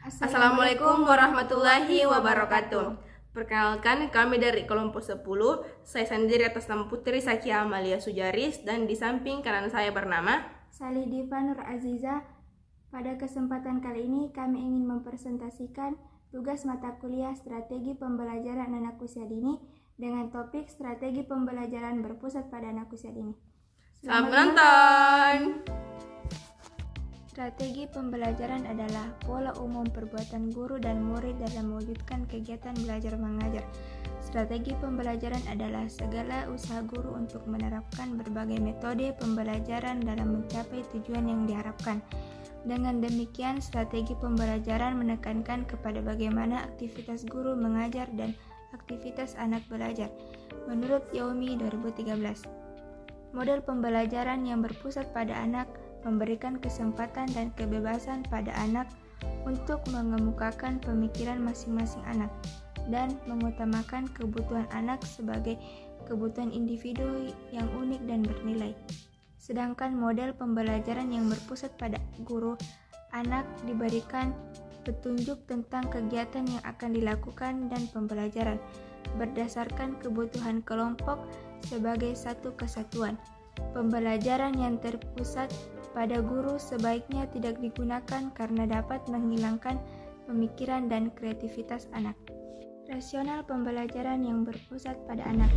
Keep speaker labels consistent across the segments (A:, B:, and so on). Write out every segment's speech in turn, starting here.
A: Assalamualaikum warahmatullahi wabarakatuh. Perkenalkan, kami dari kelompok 10. Saya sendiri atas nama Putri Sakia Amalia Sujaris, dan di samping kanan saya bernama
B: Salidiva Nur Aziza. Pada kesempatan kali ini kami ingin mempresentasikan tugas mata kuliah Strategi Pembelajaran Anak Usia Dini dengan topik Strategi Pembelajaran Berpusat pada Anak Usia Dini.
A: Selamat menonton.
B: Strategi pembelajaran adalah pola umum perbuatan guru dan murid dalam mewujudkan kegiatan belajar mengajar. Strategi pembelajaran adalah segala usaha guru untuk menerapkan berbagai metode pembelajaran dalam mencapai tujuan yang diharapkan. Dengan demikian, strategi pembelajaran menekankan kepada bagaimana aktivitas guru mengajar dan aktivitas anak belajar. Menurut Yomi 2013, model pembelajaran yang berpusat pada anak memberikan kesempatan dan kebebasan pada anak untuk mengemukakan pemikiran masing-masing anak dan mengutamakan kebutuhan anak sebagai kebutuhan individu yang unik dan bernilai. Sedangkan model pembelajaran yang berpusat pada guru, anak diberikan petunjuk tentang kegiatan yang akan dilakukan dan pembelajaran berdasarkan kebutuhan kelompok sebagai satu kesatuan. Pembelajaran yang terpusat pada guru sebaiknya tidak digunakan karena dapat menghilangkan pemikiran dan kreativitas anak. Rasional pembelajaran yang berpusat pada anak.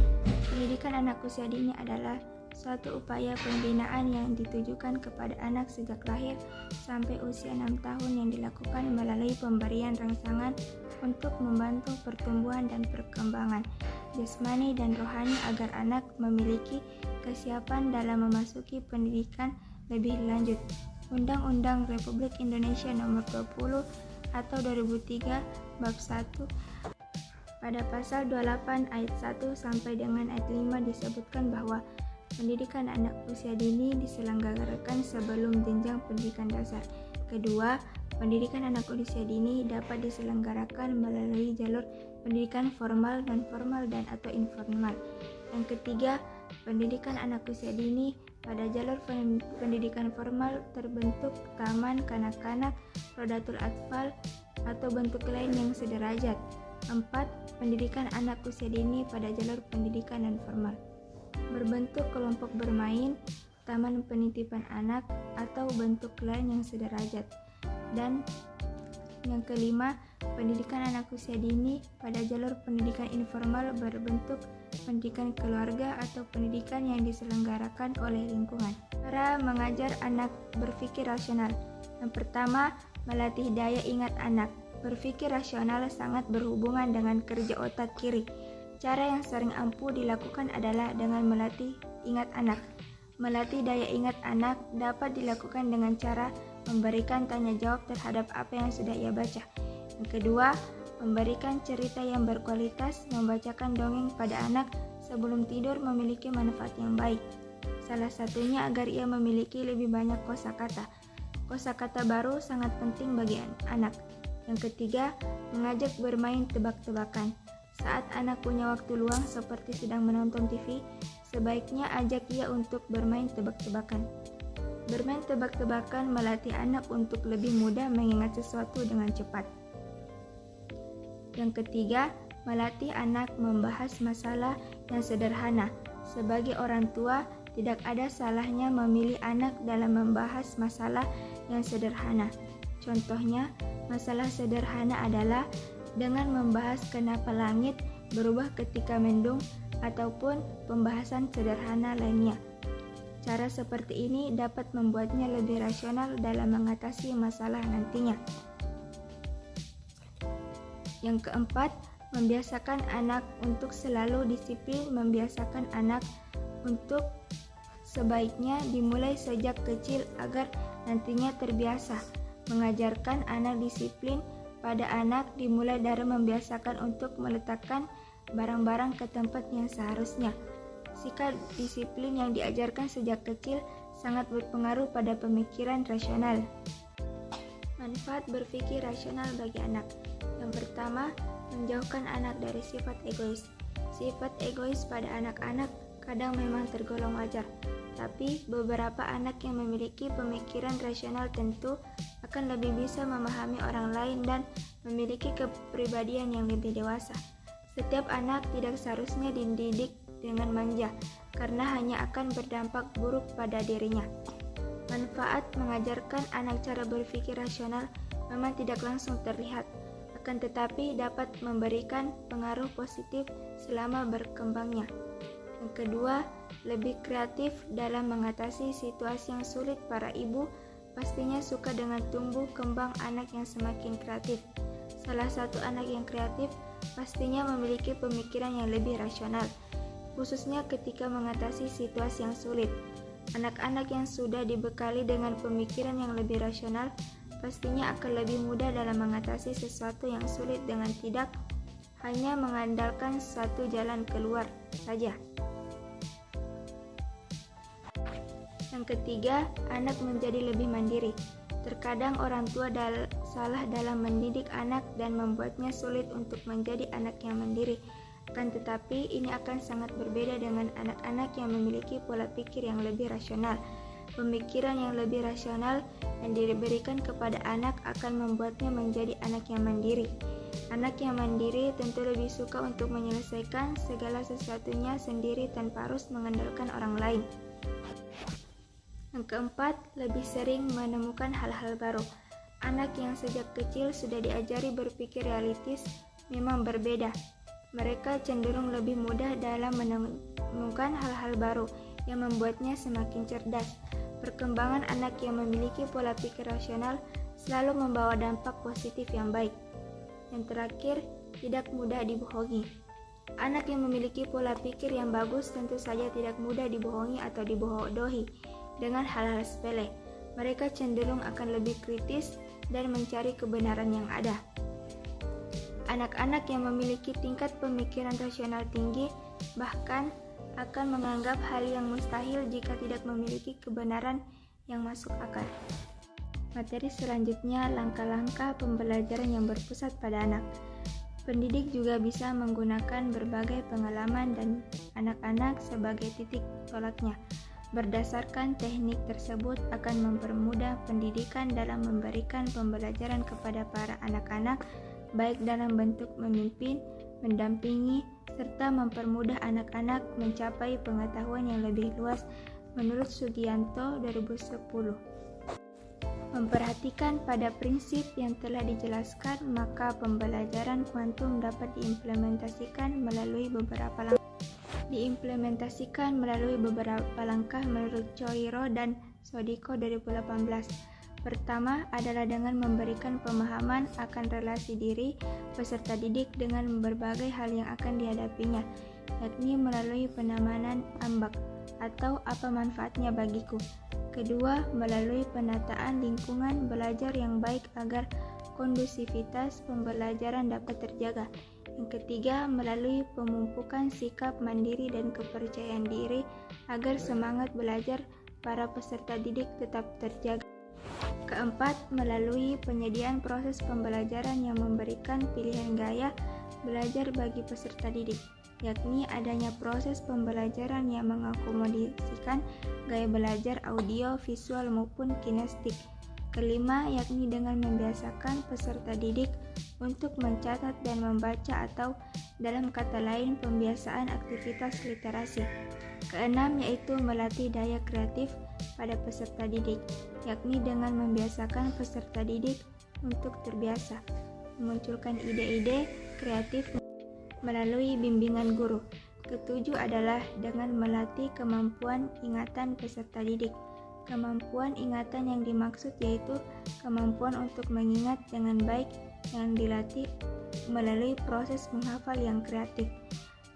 B: Pendidikan anak usia dini adalah suatu upaya pembinaan yang ditujukan kepada anak sejak lahir sampai usia 6 tahun yang dilakukan melalui pemberian rangsangan untuk membantu pertumbuhan dan perkembangan jasmani dan rohani agar anak memiliki kesiapan dalam memasuki pendidikan lebih lanjut. Undang-Undang Republik Indonesia Nomor 20 atau 2003 Bab 1 pada pasal 28 ayat 1 sampai dengan ayat 5 disebutkan bahwa pendidikan anak usia dini diselenggarakan sebelum jenjang pendidikan dasar. Kedua, pendidikan anak usia dini dapat diselenggarakan melalui jalur pendidikan formal, non-formal, dan atau informal. Yang ketiga, pendidikan anak usia dini pada jalur pendidikan formal terbentuk taman kanak-kanak, rodatul atfal, atau bentuk lain yang sederajat. 4. Pendidikan anak usia dini pada jalur pendidikan non-formal berbentuk kelompok bermain, taman penitipan anak, atau bentuk lain yang sederajat. Dan yang kelima, pendidikan anak usia dini pada jalur pendidikan informal berbentuk pendidikan keluarga atau pendidikan yang diselenggarakan oleh lingkungan. Cara mengajar anak berpikir rasional. Yang pertama, melatih daya ingat anak. Berpikir rasional sangat berhubungan dengan kerja otak kiri. Cara yang sering ampuh dilakukan adalah dengan melatih ingat anak. Melatih daya ingat anak dapat dilakukan dengan cara memberikan tanya jawab terhadap apa yang sudah ia baca. Yang kedua, memberikan cerita yang berkualitas. Membacakan dongeng pada anak sebelum tidur memiliki manfaat yang baik. Salah satunya agar ia memiliki lebih banyak kosakata. Kosakata baru sangat penting bagi anak. Yang ketiga, mengajak bermain tebak-tebakan. Saat anak punya waktu luang seperti sedang menonton TV, sebaiknya ajak ia untuk bermain tebak-tebakan. Bermain tebak-tebakan melatih anak untuk lebih mudah mengingat sesuatu dengan cepat. Yang ketiga, melatih anak membahas masalah yang sederhana. Sebagai orang tua, tidak ada salahnya memilih anak dalam membahas masalah yang sederhana. Contohnya, masalah sederhana adalah dengan membahas kenapa langit berubah ketika mendung ataupun pembahasan sederhana lainnya. Cara seperti ini dapat membuatnya lebih rasional dalam mengatasi masalah nantinya. Yang keempat, membiasakan anak untuk selalu disiplin. Membiasakan anak untuk sebaiknya dimulai sejak kecil agar nantinya terbiasa. Mengajarkan anak disiplin pada anak dimulai dari membiasakan untuk meletakkan barang-barang ke tempat yang seharusnya. Sikap disiplin yang diajarkan sejak kecil sangat berpengaruh pada pemikiran rasional. Manfaat berpikir rasional bagi anak. Yang pertama, menjauhkan anak dari sifat egois. Sifat egois pada anak-anak kadang memang tergolong wajar, tapi beberapa anak yang memiliki pemikiran rasional tentu akan akan lebih bisa memahami orang lain dan memiliki kepribadian yang lebih dewasa. Setiap anak tidak seharusnya dididik dengan manja, karena hanya akan berdampak buruk pada dirinya. Manfaat mengajarkan anak cara berpikir rasional memang tidak langsung terlihat, akan tetapi dapat memberikan pengaruh positif selama berkembangnya. Yang kedua, lebih kreatif dalam mengatasi situasi yang sulit. Para ibu pastinya suka dengan tumbuh kembang anak yang semakin kreatif. Salah satu anak yang kreatif pastinya memiliki pemikiran yang lebih rasional, khususnya ketika mengatasi situasi yang sulit. Anak-anak yang sudah dibekali dengan pemikiran yang lebih rasional pastinya akan lebih mudah dalam mengatasi sesuatu yang sulit dengan tidak hanya mengandalkan satu jalan keluar saja. Yang ketiga, anak menjadi lebih mandiri. Terkadang orang tua salah dalam mendidik anak dan membuatnya sulit untuk menjadi anak yang mandiri. Akan tetapi, ini akan sangat berbeda dengan anak-anak yang memiliki pola pikir yang lebih rasional. Pemikiran yang lebih rasional yang diberikan kepada anak akan membuatnya menjadi anak yang mandiri. Anak yang mandiri tentu lebih suka untuk menyelesaikan segala sesuatunya sendiri tanpa harus mengandalkan orang lain. Yang keempat, lebih sering menemukan hal-hal baru. Anak yang sejak kecil sudah diajari berpikir realistis memang berbeda. Mereka cenderung lebih mudah dalam menemukan hal-hal baru yang membuatnya semakin cerdas. Perkembangan anak yang memiliki pola pikir rasional selalu membawa dampak positif yang baik. Yang terakhir, tidak mudah dibohongi. Anak yang memiliki pola pikir yang bagus tentu saja tidak mudah dibohongi atau dibodohi dengan hal-hal sepele. Mereka cenderung akan lebih kritis dan mencari kebenaran yang ada. Anak-anak yang memiliki tingkat pemikiran rasional tinggi bahkan akan menganggap hal yang mustahil jika tidak memiliki kebenaran yang masuk akal. Materi selanjutnya, langkah-langkah pembelajaran yang berpusat pada anak. Pendidik juga bisa menggunakan berbagai pengalaman dan anak-anak sebagai titik tolaknya. Berdasarkan teknik tersebut akan mempermudah pendidikan dalam memberikan pembelajaran kepada para anak-anak, baik dalam bentuk memimpin, mendampingi, serta mempermudah anak-anak mencapai pengetahuan yang lebih luas menurut Sugianto 2010. Memperhatikan pada prinsip yang telah dijelaskan, maka pembelajaran kuantum dapat diimplementasikan melalui beberapa langkah menurut Choiro dan Sodiko 2018. Pertama adalah dengan memberikan pemahaman akan relasi diri peserta didik dengan berbagai hal yang akan dihadapinya, yakni melalui penamanan ambak atau apa manfaatnya bagiku. Kedua, melalui penataan lingkungan belajar yang baik agar kondusivitas pembelajaran dapat terjaga. Yang ketiga, melalui pemupukan sikap mandiri dan kepercayaan diri agar semangat belajar para peserta didik tetap terjaga. Keempat, melalui penyediaan proses pembelajaran yang memberikan pilihan gaya belajar bagi peserta didik, yakni adanya proses pembelajaran yang mengakomodasikan gaya belajar audio, visual maupun kinestik. Kelima, yakni dengan membiasakan peserta didik untuk mencatat dan membaca atau dalam kata lain pembiasaan aktivitas literasi. Keenam, yaitu melatih daya kreatif pada peserta didik, yakni dengan membiasakan peserta didik untuk terbiasa memunculkan ide-ide kreatif melalui bimbingan guru. Ketujuh adalah dengan melatih kemampuan ingatan peserta didik. Kemampuan ingatan yang dimaksud yaitu kemampuan untuk mengingat dengan baik yang dilatih melalui proses menghafal yang kreatif.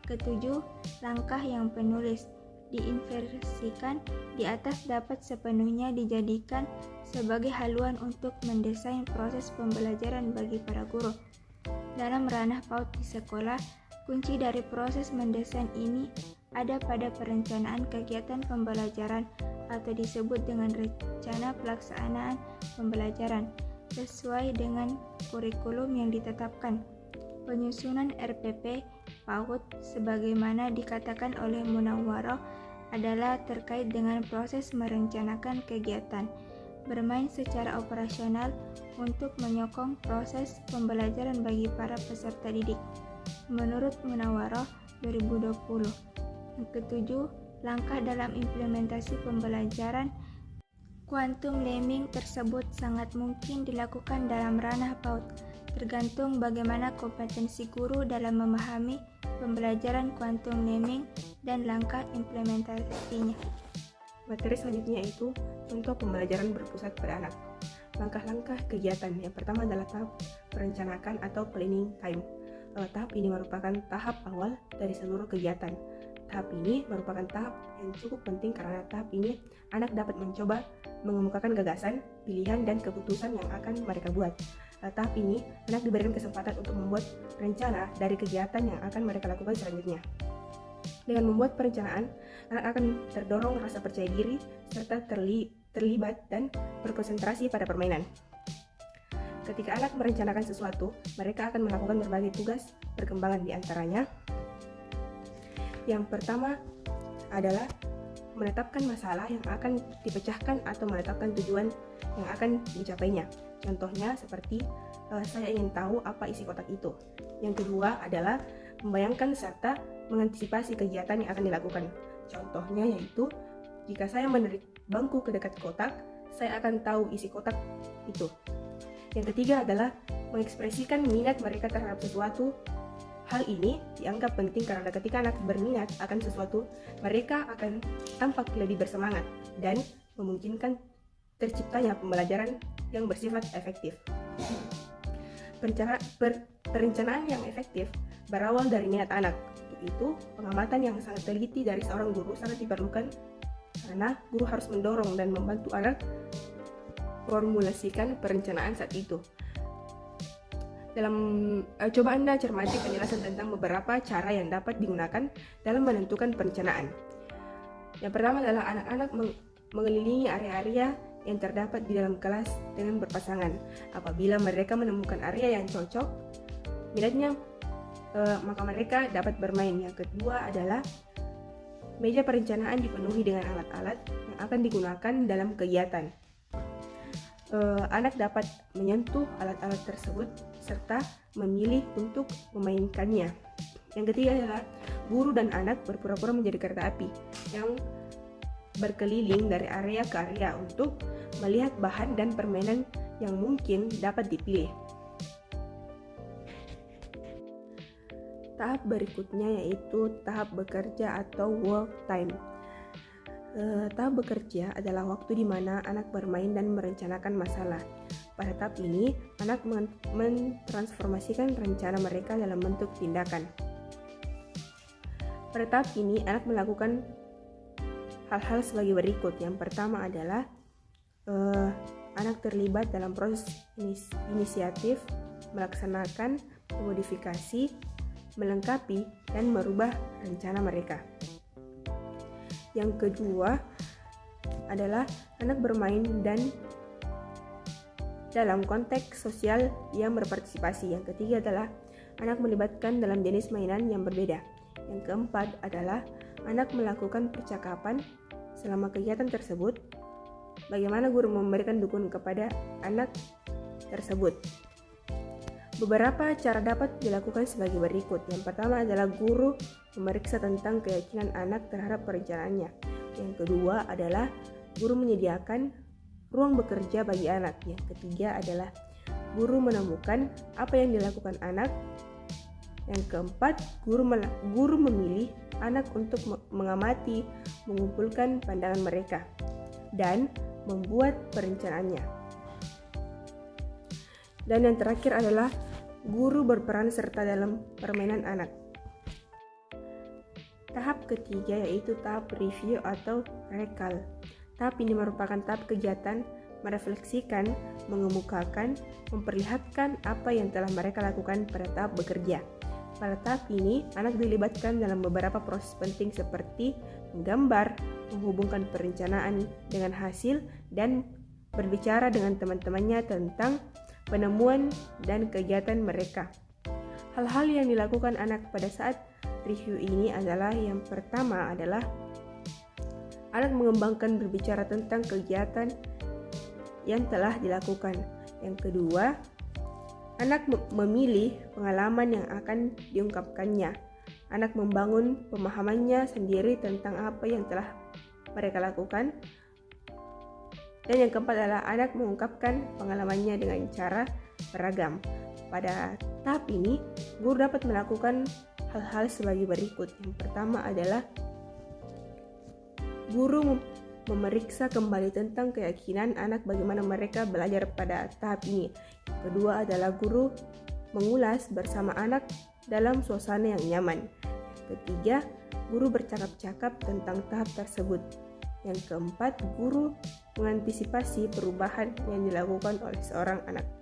B: Ketujuh, langkah yang penulis diinversikan di atas dapat sepenuhnya dijadikan sebagai haluan untuk mendesain proses pembelajaran bagi para guru. Dalam ranah PAUD di sekolah, kunci dari proses mendesain ini ada pada perencanaan kegiatan pembelajaran atau disebut dengan rencana pelaksanaan pembelajaran sesuai dengan kurikulum yang ditetapkan. Penyusunan RPP PAUD sebagaimana dikatakan oleh Munawwaroh adalah terkait dengan proses merencanakan kegiatan. bermain secara operasional untuk menyokong proses pembelajaran bagi para peserta didik. Menurut Munawarah 2020. Yang ketujuh, langkah dalam implementasi pembelajaran quantum learning tersebut sangat mungkin dilakukan dalam ranah PAUD, tergantung bagaimana kompetensi guru dalam memahami pembelajaran quantum learning dan langkah implementasinya.
A: Materi selanjutnya yaitu contoh pembelajaran berpusat pada anak. Langkah-langkah kegiatan yang pertama adalah tahap perencanaan atau planning time. Tahap ini merupakan tahap awal dari seluruh kegiatan. Tahap ini merupakan tahap yang cukup penting karena tahap ini anak dapat mencoba mengemukakan gagasan, pilihan, dan keputusan yang akan mereka buat. Tahap ini anak diberikan kesempatan untuk membuat rencana dari kegiatan yang akan mereka lakukan selanjutnya. Dengan membuat perencanaan, anak akan terdorong rasa percaya diri serta terlibat dan berkonsentrasi pada permainan. Ketika anak merencanakan sesuatu, mereka akan melakukan berbagai tugas perkembangan di antaranya. Yang pertama adalah menetapkan masalah yang akan dipecahkan atau menetapkan tujuan yang akan dicapainya. Contohnya seperti saya ingin tahu apa isi kotak itu. Yang kedua adalah membayangkan serta mengantisipasi kegiatan yang akan dilakukan. Contohnya yaitu jika saya menarik bangku ke dekat kotak, saya akan tahu isi kotak itu. Yang ketiga adalah mengekspresikan minat mereka terhadap sesuatu. Hal ini dianggap penting karena ketika anak berminat akan sesuatu, mereka akan tampak lebih bersemangat dan memungkinkan terciptanya pembelajaran yang bersifat efektif. Perencanaan yang efektif berawal dari minat anak. Itu pengamatan yang sangat teliti dari seorang guru sangat diperlukan karena guru harus mendorong dan membantu anak formulasikan perencanaan saat itu. Coba Anda cermati penjelasan tentang beberapa cara yang dapat digunakan dalam menentukan perencanaan. Yang pertama adalah anak-anak mengelilingi area-area yang terdapat di dalam kelas dengan berpasangan. Apabila mereka menemukan area yang cocok minatnya, maka mereka dapat bermain. Yang kedua adalah meja perencanaan dipenuhi dengan alat-alat yang akan digunakan dalam kegiatan. Anak dapat menyentuh alat-alat tersebut serta memilih untuk memainkannya. Yang ketiga adalah guru dan anak berpura-pura menjadi kereta api yang berkeliling dari area ke area untuk melihat bahan dan permainan yang mungkin dapat dipilih. Tahap berikutnya yaitu tahap bekerja atau work time. Tahap bekerja adalah waktu di mana anak bermain dan merencanakan masalah. Pada tahap ini, anak mentransformasikan rencana mereka dalam bentuk tindakan. Pada tahap ini, anak melakukan hal-hal sebagai berikut. Yang pertama adalah anak terlibat dalam proses inisiatif, melaksanakan modifikasi, melengkapi, dan merubah rencana mereka. Yang kedua adalah anak bermain dan dalam konteks sosial yang berpartisipasi. Yang ketiga adalah anak melibatkan dalam jenis mainan yang berbeda. Yang keempat adalah anak melakukan percakapan selama kegiatan tersebut. Bagaimana guru memberikan dukungan kepada anak tersebut. Beberapa cara dapat dilakukan sebagai berikut. Yang pertama adalah guru memeriksa tentang keyakinan anak terhadap perencanaannya. Yang kedua adalah guru menyediakan ruang bekerja bagi anak. Yang ketiga adalah guru menemukan apa yang dilakukan anak. Yang keempat, guru memilih anak untuk mengamati, mengumpulkan pandangan mereka, dan membuat perencanaannya. Dan yang terakhir adalah guru berperan serta dalam permainan anak. Tahap ketiga yaitu tahap review atau recall. Tahap ini merupakan tahap kegiatan merefleksikan, mengemukakan, memperlihatkan apa yang telah mereka lakukan pada tahap bekerja. Pada tahap ini, anak dilibatkan dalam beberapa proses penting seperti menggambar, menghubungkan perencanaan dengan hasil, dan berbicara dengan teman-temannya tentang penemuan dan kegiatan mereka. Hal-hal yang dilakukan anak pada saat review ini adalah yang pertama adalah anak mengembangkan berbicara tentang kegiatan yang telah dilakukan. Yang kedua, anak memilih pengalaman yang akan diungkapkannya. Anak membangun pemahamannya sendiri tentang apa yang telah mereka lakukan. Dan yang keempat adalah anak mengungkapkan pengalamannya dengan cara beragam. Pada tahap ini, guru dapat melakukan hal-hal sebagai berikut. Yang pertama adalah guru memeriksa kembali tentang keyakinan anak bagaimana mereka belajar pada tahap ini. Yang kedua adalah guru mengulas bersama anak dalam suasana yang nyaman. Yang ketiga, guru bercakap-cakap tentang tahap tersebut. Yang keempat, guru mengantisipasi perubahan yang dilakukan oleh seorang anak.